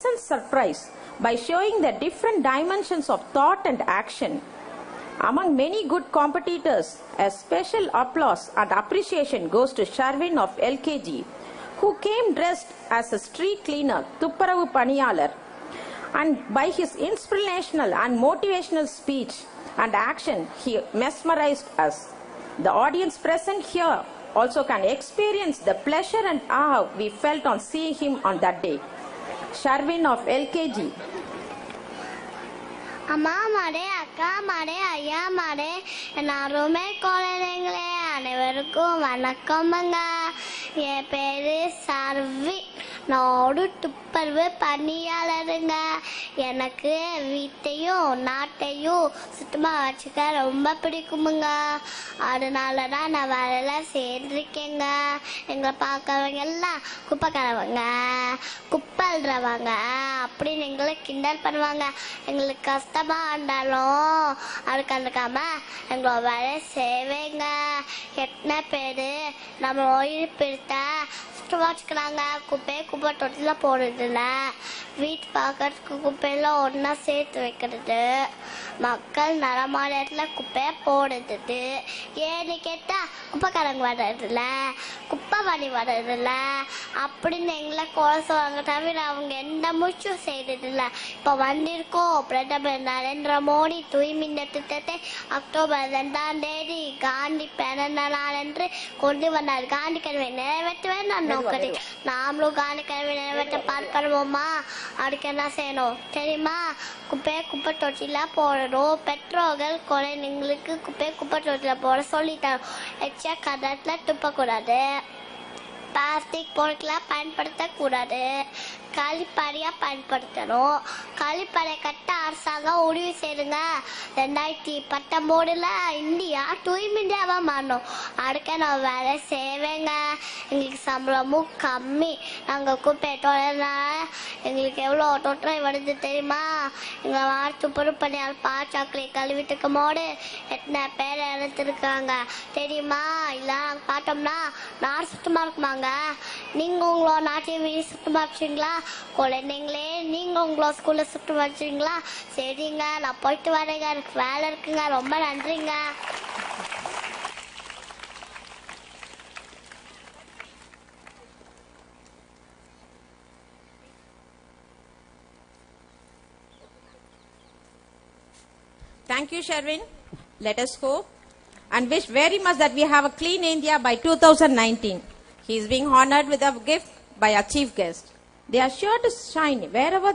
surprise by showing the different dimensions of thought and action. Among many good competitors, a special applause and appreciation goes to Sharvin of LKG, who came dressed as a street cleaner, Tupparavu Paniyalar, and by his inspirational and motivational speech and action, he mesmerized us. The audience present here also can experience the pleasure and awe we felt on seeing him on that day. Sharvin of LKG. அம்மா மாடே, அக்கா மாடே, ஐயா மாடே, என் அருமை குழந்தைங்களே அனைவருக்கும் வணக்கமுங்க. என் பேரு சர்வி, நாடு துப்பரவு பணியாளருங்க. எனக்கு வீட்டையும் நாட்டையும் சுத்தமாக வச்சுக்க ரொம்ப பிடிக்குமுங்க. அதனால தான் நான் வேலையில சேர்ந்துருக்கேங்க. எங்களை பார்க்கறவங்க எல்லாம் குப்பைக்காரவங்க, குப்பல்றவங்க அப்படின்னு எங்களை கிண்டல் பண்ணுவாங்க. எங்களுக்கு கஷ்டமா இருந்தாலும் அது கண்டுக்காம எங்களோட வேலையை செய்வேங்க. எத்தனை பேர் நம்ம உயிர் பிடித்த சுத்தமாக வச்சுக்கிறாங்க. குப்பை தொட்டில் போடுறதில்ல, வீட்டு பார்க்கறதுக்கு குப்பையெல்லாம் ஒன்றா சேர்த்து வைக்கிறது, மக்கள் நடமாடத்துல குப்பையை போடுறது. ஏன்னு கேட்டால் குப்பைக்காரங்க வர்றதில்ல, குப்பை வண்டி வர்றதில்ல அப்படின்னு எங்களை குறை சொல்லுவாங்க. தவிர அவங்க எந்த முயற்சியும் செய்யறதில்ல. இப்போ வந்திருக்கோம் பிரதமர் நரேந்திர மோடி தூய்மை திட்டத்தை அக்டோபர் 2ஆம் தேதி காந்தி பிறந்த நாள் என்று கொண்டு வந்தார். காந்தி கனவை நிறைவேற்றுவேன் நான் நோக்கத்தை. நாமளும் காந்தி கனவை நிறைவேற்ற பார்க்கணுமா? அதுக்கு என்ன செய்யணும் தெரியுமா? குப்பை தொட்டில போடணும். பெற்றோர்கள் குழந்தைங்களுக்கு குப்பை தொட்டில போட சொல்லித்தரோம். எச்சா கதத்துல துப்பக்கூடாது, பிளாஸ்டிக் பொருட்களை பயன்படுத்தக்கூடாது, கழிப்பறையா பயன்படுத்தணும். கழிப்பறை கட்ட அரசாங்கம் உதவி செய்யுங்க. 2019 இந்தியா தூய்மை இந்தியாவா மாறணும். அதுக்க நான் வேலை செய்வேங்க. எங்களுக்கு சம்பளமும் கம்மி. நாங்கள் குப்பை தொழில்னால எங்களுக்கு எவ்வளோ தொற்றை வருது தெரியுமா? எங்கள் வார்த்து பொறுப்பணியால் பாச்சாக்களை கழுவிட்டு இருக்கும் போது எத்தனை பேர் இறந்துருக்காங்க தெரியுமா? இல்லை நாங்கள் பார்த்தோம்னா நாடு சுத்தமாக இருக்குமாங்க. நீங்கள் உங்களோட நாட்டையும் வீடு சுத்தமாக வச்சுங்களா? குழந்தைங்களே நீங்கள் உங்களோட ஸ்கூலில் சுத்தமாக வச்சுங்களா? சரிங்க, நான் போயிட்டு வரேங்க, எனக்கு வேலை இருக்குங்க. ரொம்ப நன்றிங்க. Thank you, Sharvin. Let us hope and wish very much that we have a clean India by 2019. He is being honored with a gift by our chief guest. They are sure to shine wherever